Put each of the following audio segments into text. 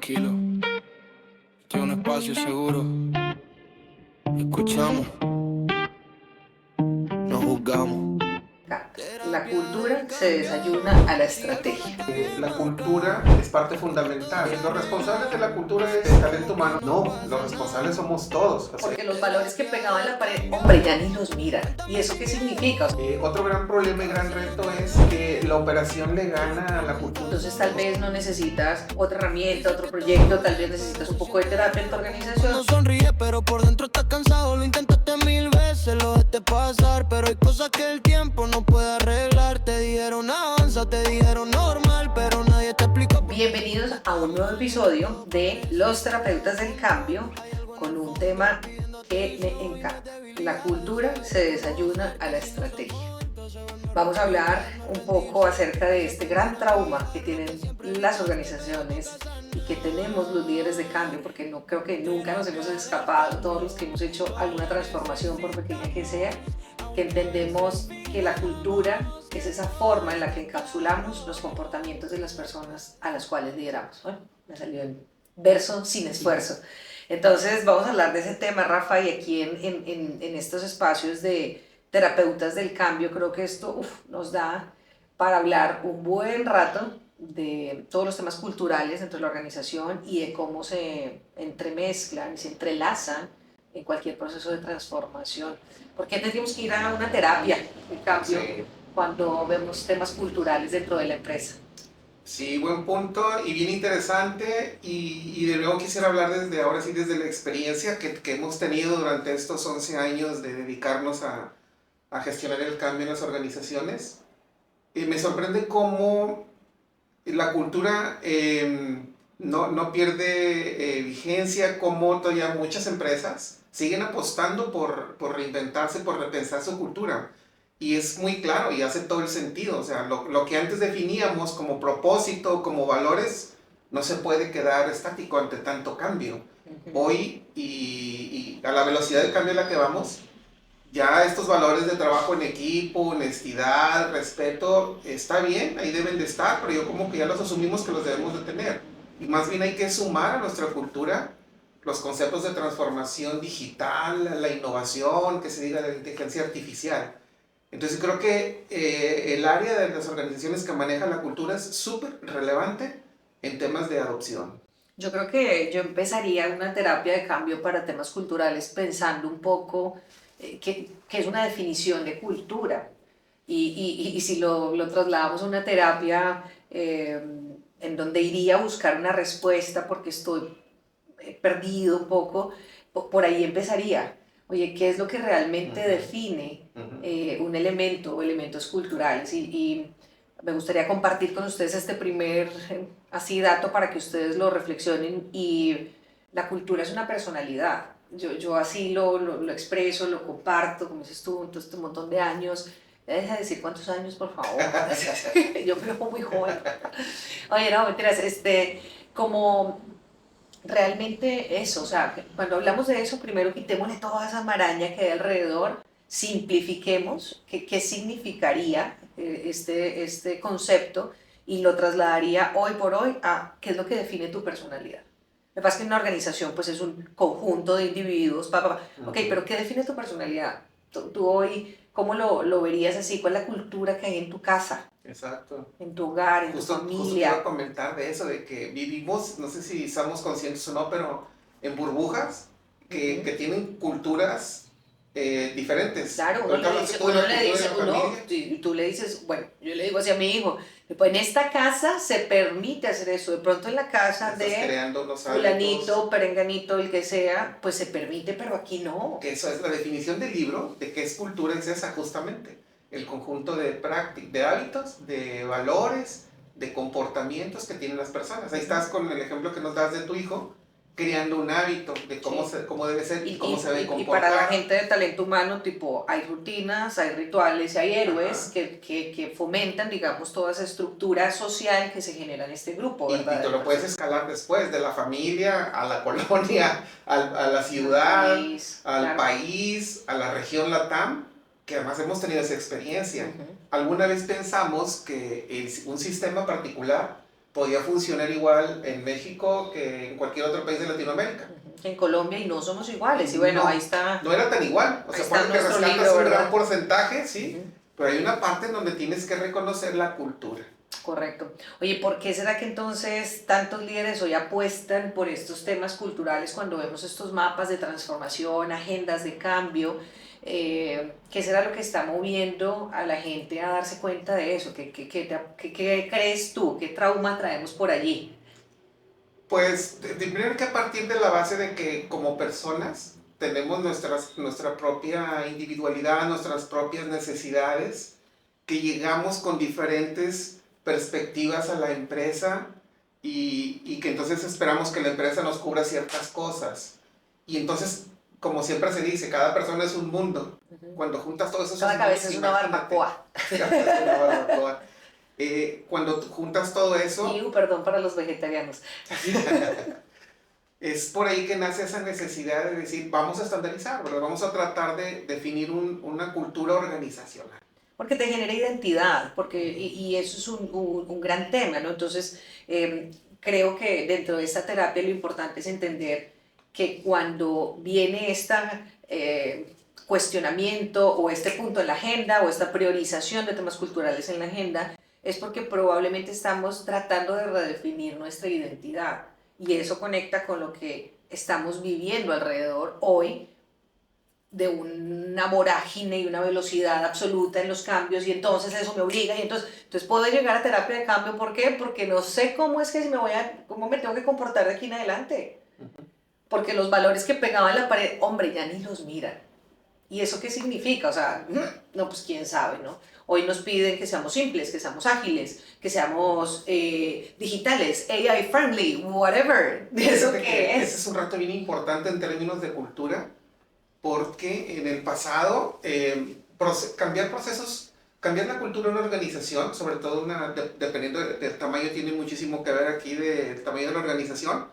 tranquilo. Este es un espacio seguro. Escuchamos, no juzgamos. La cultura se desayuna a la estrategia. La cultura es parte fundamental. Los responsables de la cultura es el talento humano. No, los responsables somos todos. Porque los valores que pegaban en la pared, hombre, ya ni los miran. ¿Y eso qué significa? Otro gran problema y gran reto es que la operación le gana a la cultura. Entonces tal vez no necesitas otra herramienta, otro proyecto, tal vez necesitas un poco de terapia en tu organización. No sonríe, pero por dentro está cansado. Lo intentaste 1000 veces, lo dejaste pasar. Pero hay cosas que el tiempo no puede arreglar. Te dijeron avanza, te dijeron normal, pero nadie te explicó. Bienvenidos a un nuevo episodio de Los Terapeutas del Cambio, con un tema que me encanta. La cultura se desayuna a la estrategia. Vamos a hablar un poco acerca de este gran trauma que tienen las organizaciones y que tenemos los líderes de cambio, porque no creo que nunca nos hemos escapado, todos los que hemos hecho alguna transformación, por pequeña que sea, que entendemos que la cultura es esa forma en la que encapsulamos los comportamientos de las personas a las cuales lideramos. Bueno, me salió el verso sin esfuerzo. Entonces vamos a hablar de ese tema, Rafa, y aquí en estos espacios de terapeutas del cambio, creo que esto nos da para hablar un buen rato de todos los temas culturales dentro de la organización y de cómo se entremezclan y se entrelazan en cualquier proceso de transformación. ¿Por qué tendríamos que ir a una terapia de cambio cuando vemos temas culturales dentro de la empresa? Sí, buen punto y bien interesante y de nuevo quisiera hablar desde ahora sí, desde la experiencia que hemos tenido durante estos 11 años de dedicarnos a gestionar el cambio en las organizaciones. Me sorprende cómo la cultura no pierde vigencia, cómo todavía muchas empresas siguen apostando por reinventarse, por repensar su cultura. Y es muy claro y hace todo el sentido. O sea, lo que antes definíamos como propósito, como valores, no se puede quedar estático ante tanto cambio. Hoy, y a la velocidad de cambio a la que vamos, ya estos valores de trabajo en equipo, honestidad, respeto, está bien, ahí deben de estar, pero yo como que ya los asumimos que los debemos de tener. Y más bien hay que sumar a nuestra cultura los conceptos de transformación digital, la innovación, que se diga de la inteligencia artificial. Entonces creo que el área de las organizaciones que manejan la cultura es súper relevante en temas de adopción. Yo creo que yo empezaría una terapia de cambio para temas culturales pensando un poco qué es una definición de cultura. Y si lo trasladamos a una terapia en donde iría a buscar una respuesta porque estoy perdido un poco, por ahí empezaría. Oye, ¿qué es lo que realmente define un elemento o elementos culturales? Y me gustaría compartir con ustedes este primer así dato para que ustedes lo reflexionen. Y la cultura es una personalidad. Yo así lo expreso, lo comparto, como dices tú, entonces un montón de años. Deja de decir cuántos años, por favor. Yo me veo muy joven. Oye, no, mentiras, como realmente eso, o sea, cuando hablamos de eso, primero quitémosle toda esa maraña que hay alrededor, simplifiquemos qué significaría este concepto y lo trasladaría hoy por hoy a qué es lo que define tu personalidad. Lo que pasa es que una organización pues es un conjunto de individuos, ok, pero ¿qué define tu personalidad? Tú hoy, ¿cómo lo verías así? ¿Cuál es la cultura que hay en tu casa? Exacto. En tu hogar, en tu familia. Justo quiero comentar de eso, de que vivimos, no sé si estamos conscientes o no, pero en burbujas que tienen culturas diferentes. Claro, tú le dices, bueno, yo le digo así a mi hijo, pues en esta casa se permite hacer eso, de pronto en la casa de fulanito, perenganito, el que sea, pues se permite, pero aquí no. Que eso es la definición del libro, de qué es cultura, es esa justamente, el conjunto de hábitos, de valores, de comportamientos que tienen las personas. Ahí estás con el ejemplo que nos das de tu hijo, creando un hábito de cómo debe ser y cómo se debe comportar. Y para la gente de talento humano, tipo, hay rutinas, hay rituales y hay héroes que fomentan, digamos, toda esa estructura social que se genera en este grupo, ¿verdad? Y tú lo puedes escalar después, de la familia a la colonia, a la ciudad, al país, a la región LATAM, que además hemos tenido esa experiencia. Alguna vez pensamos que un sistema particular podía funcionar igual en México que en cualquier otro país de Latinoamérica. En Colombia y no somos iguales, y bueno, No, ahí está. no era tan igual, o Ahí sea, está puede que nuestro rescatas libro, un ¿verdad? gran porcentaje, sí, Ujú. pero hay una parte en donde tienes que reconocer la cultura. Correcto. Oye, ¿por qué será que entonces tantos líderes hoy apuestan por estos temas culturales cuando vemos estos mapas de transformación, agendas de cambio? ¿Qué será lo que está moviendo a la gente a darse cuenta de eso? ¿Qué crees tú? ¿Qué trauma traemos por allí? Pues, primero que a partir de la base de que como personas tenemos nuestra propia individualidad, nuestras propias necesidades, que llegamos con diferentes perspectivas a la empresa y que entonces esperamos que la empresa nos cubra ciertas cosas. Y entonces, como siempre se dice, cada persona es un mundo. Cuando juntas todos esos Cada mundos, cabeza es una imagínate. barbacoa. Cada cabeza es una barbacoa. Cuando juntas todo eso, Perdón para los vegetarianos. es por ahí que nace esa necesidad de decir, vamos a estandarizar, ¿verdad? Vamos a tratar de definir una cultura organizacional. Porque te genera identidad, y eso es un gran tema, ¿no? Entonces, creo que dentro de esta terapia lo importante es entender que cuando viene este cuestionamiento o este punto en la agenda o esta priorización de temas culturales en la agenda, es porque probablemente estamos tratando de redefinir nuestra identidad y eso conecta con lo que estamos viviendo alrededor hoy de una vorágine y una velocidad absoluta en los cambios y entonces eso me obliga y entonces puedo llegar a terapia de cambio. ¿Por qué? Porque no sé cómo es que cómo me tengo que comportar de aquí en adelante. Porque los valores que pegaban en la pared, hombre, ya ni los miran. ¿Y eso qué significa? O sea, no, pues quién sabe, ¿no? Hoy nos piden que seamos simples, que seamos ágiles, que seamos digitales, AI friendly, whatever. ¿Eso qué es? Ese es un reto bien importante en términos de cultura, porque en el pasado cambiar procesos, cambiar la cultura de una organización, sobre todo dependiendo del tamaño, tiene muchísimo que ver aquí del tamaño de la organización,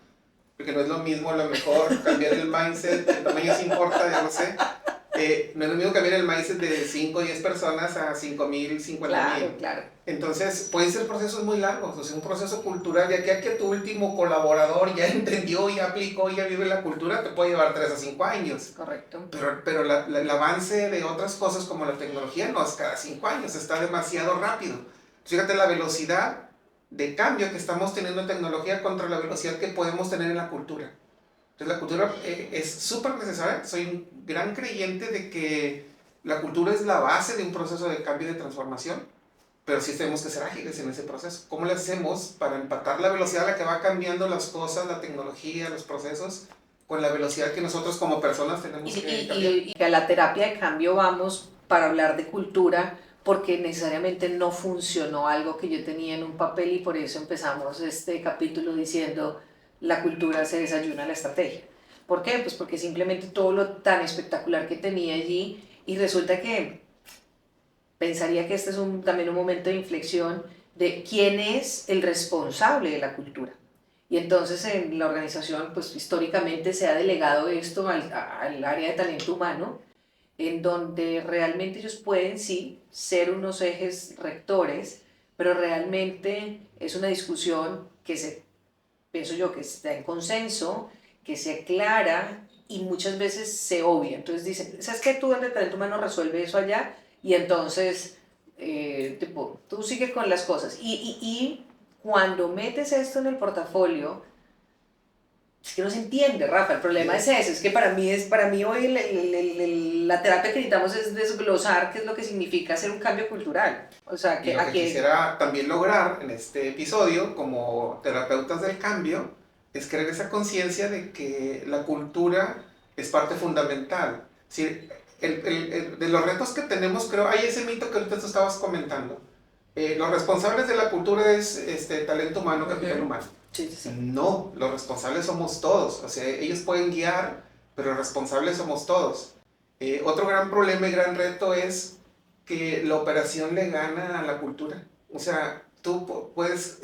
porque no es lo mismo a lo mejor cambiar el mindset, el tamaño sí importa, ya lo sé. No es lo mismo cambiar el mindset de 5 o 10 personas a 5,000, 50,000. Claro. Entonces, pueden ser procesos muy largos, o sea, un proceso cultural, ya que tu último colaborador ya entendió, ya aplicó, ya vive la cultura, te puede llevar 3 a 5 años. Correcto. Pero el avance de otras cosas como la tecnología no es cada 5 años, está demasiado rápido. Fíjate la velocidad de cambio que estamos teniendo en tecnología contra la velocidad que podemos tener en la cultura. Entonces la cultura es súper necesaria. Soy un gran creyente de que la cultura es la base de un proceso de cambio y de transformación, pero sí tenemos que ser ágiles en ese proceso. ¿Cómo le hacemos para empatar la velocidad a la que va cambiando las cosas, la tecnología, los procesos, con la velocidad que nosotros como personas tenemos que cambiar? Y que a la terapia de cambio vamos para hablar de cultura, porque necesariamente no funcionó algo que yo tenía en un papel y por eso empezamos este capítulo diciendo la cultura se desayuna a la estrategia. ¿Por qué? Pues porque simplemente todo lo tan espectacular que tenía allí y resulta que pensaría que este es también un momento de inflexión de quién es el responsable de la cultura. Y entonces en la organización pues históricamente se ha delegado esto al área de talento humano, en donde realmente ellos pueden sí ser unos ejes rectores, pero realmente es una discusión pienso yo, que está en consenso, que se aclara y muchas veces se obvia. Entonces dicen, ¿sabes qué? Tú en el talento humano resuelve eso allá y entonces tú sigues con las cosas. Y cuando metes esto en el portafolio, es que no se entiende, Rafa, el problema es ese, es que para mí hoy la terapia que necesitamos es desglosar qué es lo que significa hacer un cambio cultural. O sea, y lo que quisiera también lograr en este episodio, como terapeutas del cambio, es crear esa conciencia de que la cultura es parte fundamental. Sí, de los retos que tenemos, creo, hay ese mito que ahorita tú estabas comentando. Los responsables de la cultura es talento humano, capital humano. Sí. No, los responsables somos todos. O sea, ellos pueden guiar, pero los responsables somos todos. Otro gran problema y gran reto es que la operación le gana a la cultura. O sea, tú puedes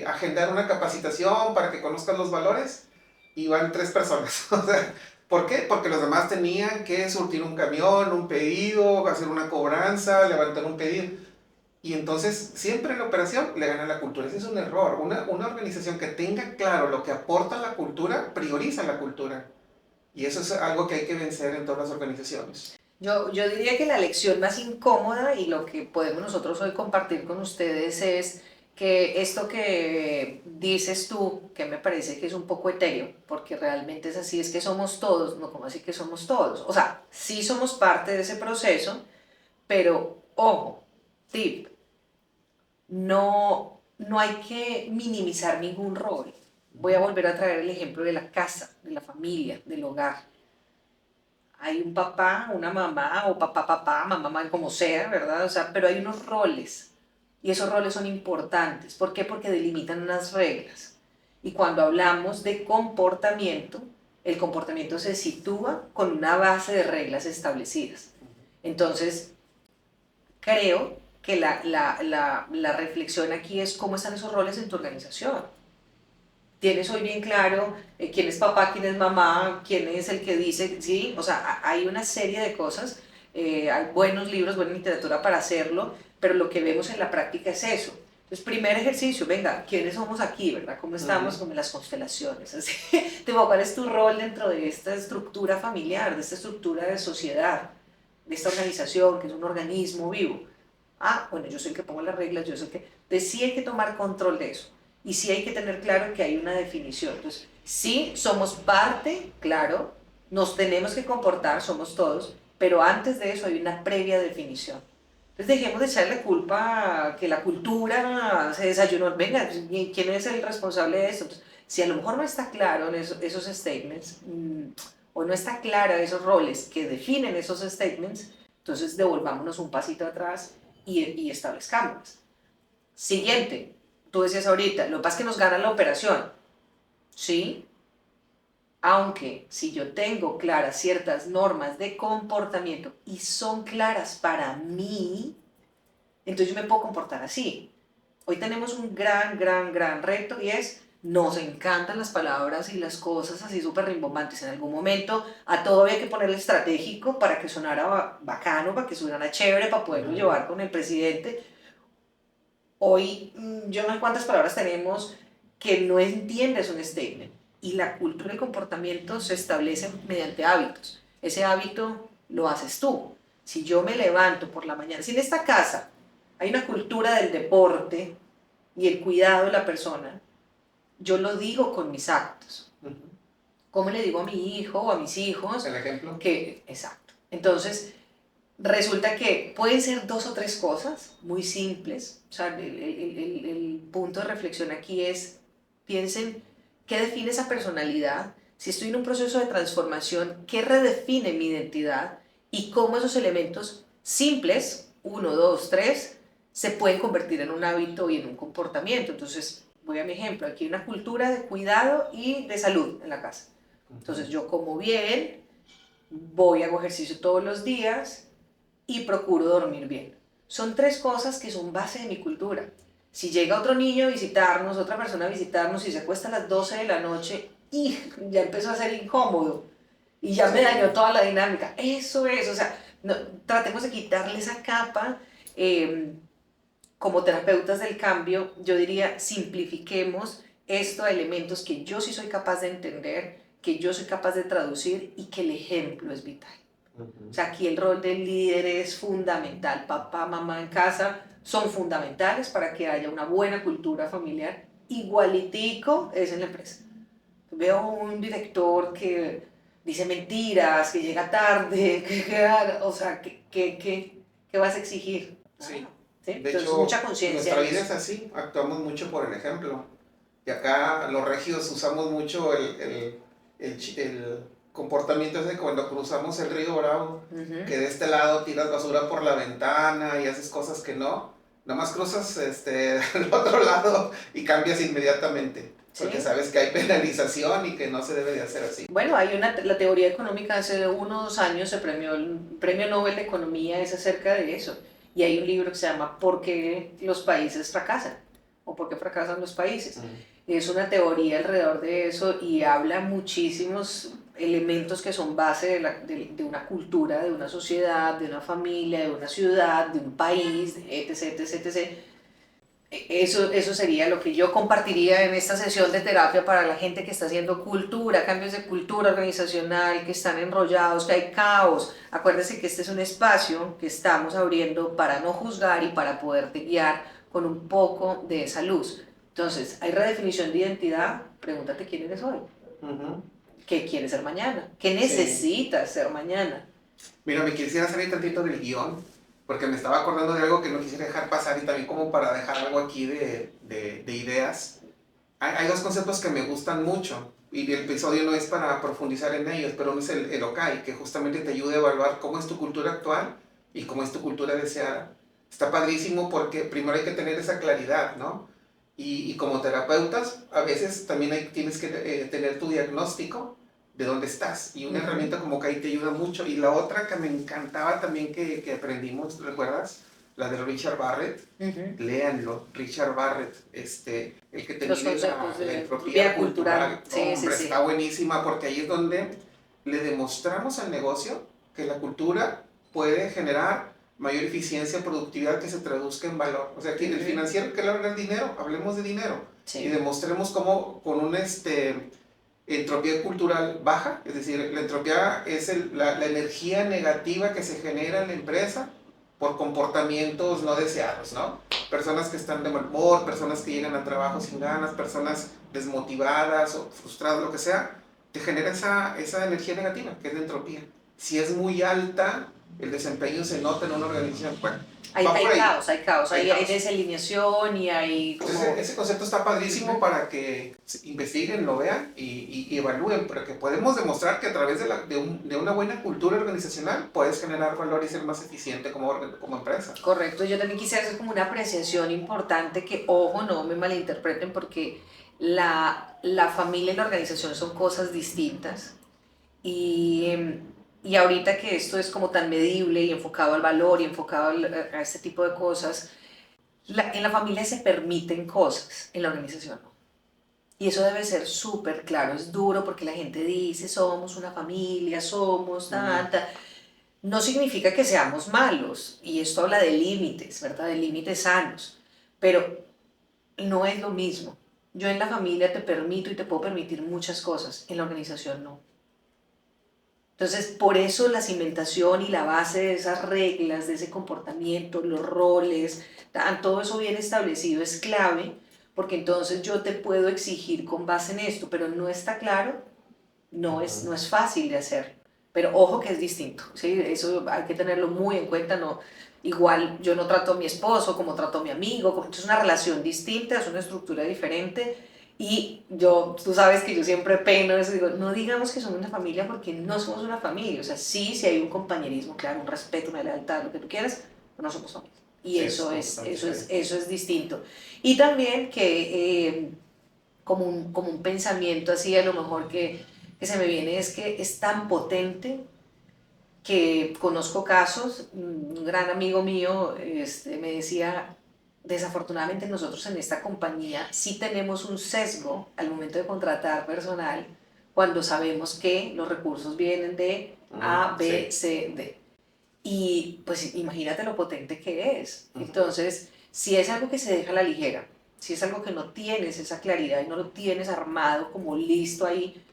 agendar una capacitación para que conozcas los valores y van 3 personas. O sea, ¿por qué? Porque los demás tenían que surtir un camión, un pedido, hacer una cobranza, levantar un pedido. Y entonces siempre en la operación le gana la cultura. Ese es un error. Una organización que tenga claro lo que aporta la cultura, prioriza la cultura. Y eso es algo que hay que vencer en todas las organizaciones. Yo diría que la lección más incómoda y lo que podemos nosotros hoy compartir con ustedes es que esto que dices tú, que me parece que es un poco etéreo, porque realmente es así, es que somos todos, no como así que somos todos. O sea, sí somos parte de ese proceso, pero ojo, tip, no hay que minimizar ningún rol. Voy a volver a traer el ejemplo de la casa, de la familia, del hogar. Hay un papá, una mamá, o papá, mamá, como sea, ¿verdad? O sea, pero hay unos roles, y esos roles son importantes. ¿Por qué? Porque delimitan unas reglas. Y cuando hablamos de comportamiento, el comportamiento se sitúa con una base de reglas establecidas. Entonces, creo que la reflexión aquí es cómo están esos roles en tu organización. Tienes hoy bien claro quién es papá, quién es mamá, quién es el que dice, ¿sí? O sea, hay una serie de cosas, hay buenos libros, buena literatura para hacerlo, pero lo que vemos en la práctica es eso. Entonces, primer ejercicio, venga, ¿quiénes somos aquí, verdad? ¿Cómo estamos con las constelaciones? Así, tipo, ¿cuál es tu rol dentro de esta estructura familiar, de esta estructura de sociedad, de esta organización, que es un organismo vivo? Ah, bueno, yo soy el que pongo las reglas, yo soy el que... Entonces, sí hay que tomar control de eso. Y sí hay que tener claro que hay una definición. Entonces, sí somos parte, claro, nos tenemos que comportar, somos todos, pero antes de eso hay una previa definición. Entonces dejemos de echarle culpa a que la cultura se desayunó. Venga, ¿quién es el responsable de esto? Entonces, si a lo mejor no está claro en esos statements, o no está claro esos roles que definen esos statements, entonces devolvámonos un pasito atrás y establezcámoslos. Siguiente. Tú decías ahorita, lo que pasa es que nos gana la operación, ¿sí? Aunque si yo tengo claras ciertas normas de comportamiento y son claras para mí, entonces yo me puedo comportar así. Hoy tenemos un gran reto y es, nos encantan las palabras y las cosas así súper rimbombantes. En algún momento a todo había que ponerle estratégico para que sonara bacano, para que sonara chévere, para poderlo llevar con el presidente. Hoy, yo no sé cuántas palabras tenemos que no entiendes un statement. Y la cultura del comportamiento se establece mediante hábitos. Ese hábito lo haces tú. Si yo me levanto por la mañana, si en esta casa hay una cultura del deporte y el cuidado de la persona, yo lo digo con mis actos. ¿Cómo le digo a mi hijo o a mis hijos? ¿El ejemplo? Exacto. Entonces, resulta que pueden ser 2 o 3 cosas muy simples. O sea, el punto de reflexión aquí es, piensen, ¿qué define esa personalidad? Si estoy en un proceso de transformación, ¿qué redefine mi identidad? Y cómo esos elementos simples, 1, 2, 3, se pueden convertir en un hábito y en un comportamiento. Entonces, voy a mi ejemplo. Aquí hay una cultura de cuidado y de salud en la casa. Entonces, yo como bien, voy, hago ejercicio todos los días, y procuro dormir bien. Son 3 cosas que son base de mi cultura. Si llega otro niño a visitarnos, otra persona a visitarnos y se acuesta a las 12 de la noche y ya empezó a ser incómodo y ya me dañó toda la dinámica. Eso es, o sea, no, tratemos de quitarle esa capa. Como terapeutas del cambio, yo diría, simplifiquemos esto a elementos que yo sí soy capaz de entender, que yo soy capaz de traducir y que el ejemplo es vital. O sea, aquí el rol del líder es fundamental. Papá, mamá en casa son fundamentales para que haya una buena cultura familiar. Igualitico es en la empresa. Veo un director que dice mentiras, que llega tarde, o sea, ¿qué vas a exigir? Sí. ¿Sí? De Entonces, hecho, mucha conciencia. nuestra vida es así, actuamos mucho por el ejemplo. Y acá los regios usamos mucho el comportamiento ese de cuando cruzamos el río Bravo, que de este lado tiras basura por la ventana y haces cosas que no. Nomás cruzas al otro lado y cambias inmediatamente. Porque sabes que hay penalización y que no se debe de hacer así. Bueno, la teoría económica hace 1 o 2 años se premió, el Premio Nobel de Economía es acerca de eso. Y hay un libro que se llama ¿Por qué los países fracasan? O ¿Por qué fracasan los países? Es una teoría alrededor de eso y habla muchísimos elementos que son base de una cultura, de una sociedad, de una familia, de una ciudad, de un país, etc, etc, etc. Eso sería lo que yo compartiría en esta sesión de terapia para la gente que está haciendo cultura, cambios de cultura organizacional, que están enrollados, que hay caos. Acuérdense que este es un espacio que estamos abriendo para no juzgar y para poderte guiar con un poco de esa luz. Entonces, hay redefinición de identidad, pregúntate quién eres hoy, qué quieres ser mañana, qué necesitas ser mañana. Mira, me quisiera salir tantito del guión, porque me estaba acordando de algo que no quisiera dejar pasar y también como para dejar algo aquí de ideas. Hay dos conceptos que me gustan mucho y el episodio no es para profundizar en ellos, pero uno es el Okai, que justamente te ayuda a evaluar cómo es tu cultura actual y cómo es tu cultura deseada. Está padrísimo porque primero hay que tener esa claridad, ¿no? Y como terapeutas, a veces también tienes que tener tu diagnóstico de dónde estás. Y una herramienta como Okai te ayuda mucho. Y la otra que me encantaba también que aprendimos, ¿recuerdas? La de Richard Barrett. Léanlo, Richard Barrett, el que te mide la entropía cultural. Sí, Hombre, sí. está buenísima porque ahí es donde le demostramos al negocio que la cultura puede generar mayor eficiencia, productividad que se traduzca en valor. O sea, que el financiero que le habla del dinero, hablemos de dinero. Sí. Y demostremos cómo con un entropía cultural baja, es decir, la entropía es la energía negativa que se genera en la empresa por comportamientos no deseados, ¿no? Personas que están de mal humor, personas que llegan al trabajo sin ganas, personas desmotivadas o frustradas, lo que sea, te genera esa energía negativa, que es la entropía. Si es muy alta, el desempeño se nota en una organización. Bueno, hay caos, hay desalineación y hay... Como... Ese concepto está padrísimo para que investiguen, lo vean y evalúen, pero que podemos demostrar que a través de una buena cultura organizacional puedes generar valor y ser más eficiente como empresa. Correcto, yo también quisiera hacer como una apreciación importante que, ojo, no me malinterpreten porque la familia y la organización son cosas distintas y ahorita que esto es como tan medible y enfocado al valor y enfocado a este tipo de cosas, en la familia se permiten cosas, en la organización no. Y eso debe ser súper claro, es duro porque la gente dice, somos una familia, somos tanta. No significa que seamos malos, y esto habla de límites, ¿verdad? De límites sanos, pero no es lo mismo. Yo en la familia te permito y te puedo permitir muchas cosas, en la organización no. Entonces, por eso la cimentación y la base de esas reglas, de ese comportamiento, los roles, todo eso bien establecido es clave, porque entonces yo te puedo exigir con base en esto, pero no está claro, no es fácil de hacer. Pero ojo que es distinto, ¿sí? Eso hay que tenerlo muy en cuenta, no, igual yo no trato a mi esposo como trato a mi amigo, es una relación distinta, es una estructura diferente. Y tú sabes que yo siempre peino eso, digo, no digamos que somos una familia porque no somos una familia, o sea, sí hay un compañerismo, claro, un respeto, una lealtad, lo que tú quieras, pero no somos familia. Y sí, eso es distinto. Y también que como un pensamiento así, a lo mejor que se me viene es que es tan potente que conozco casos, un gran amigo mío me decía, desafortunadamente nosotros en esta compañía sí tenemos un sesgo al momento de contratar personal cuando sabemos que los recursos vienen de A, B, C, D. Y pues imagínate lo potente que es. Entonces, si es algo que se deja a la ligera, si es algo que no tienes esa claridad y no lo tienes armado como listo ahí,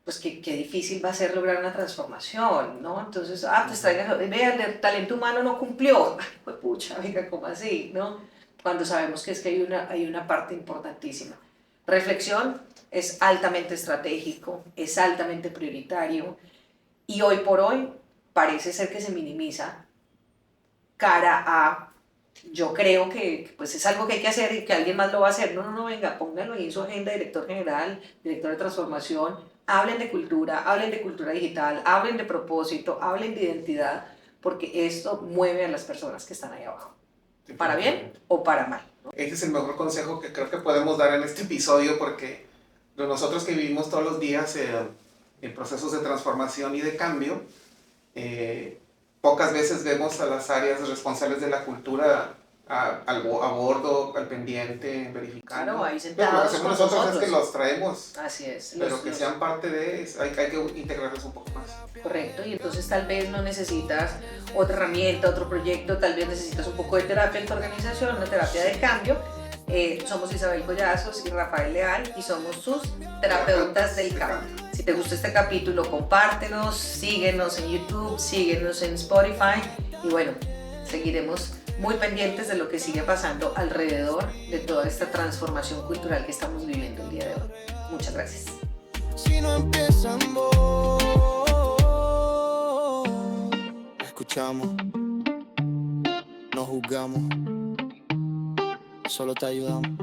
pues qué difícil va a ser lograr una transformación, ¿no? Entonces, pues vean, el talento humano no cumplió. Ay, pues pucha, venga, ¿cómo así, no? Cuando sabemos que es que hay una parte importantísima. Reflexión es altamente estratégico, es altamente prioritario y hoy por hoy parece ser que se minimiza cara a yo creo que pues es algo que hay que hacer y que alguien más lo va a hacer. No, venga, póngalo ahí en su agenda, director general, director de transformación, hablen de cultura digital, hablen de propósito, hablen de identidad, porque esto mueve a las personas que están ahí abajo, para bien o para mal, ¿no? Ese es el mejor consejo que creo que podemos dar en este episodio, porque nosotros que vivimos todos los días en procesos de transformación y de cambio, pocas veces vemos a las áreas responsables de la cultura a bordo, al pendiente, verificando. Claro, ahí Pero lo que sentados hacemos con nosotros es que nosotros. los traemos, Así es. pero que sean parte de, hay que integrarlos un poco más. Correcto, y entonces tal vez no necesitas otra herramienta, otro proyecto, tal vez necesitas un poco de terapia en tu organización, una terapia de cambio. Somos Isabel Collazos y Rafael Leal y somos sus terapeutas del cambio. Si te gustó este capítulo, compártenos, síguenos en YouTube, síguenos en Spotify y bueno, seguiremos muy pendientes de lo que sigue pasando alrededor de toda esta transformación cultural que estamos viviendo el día de hoy. Muchas gracias. Si no empieza en vos, escuchamos, no juzgamos, solo te ayudamos.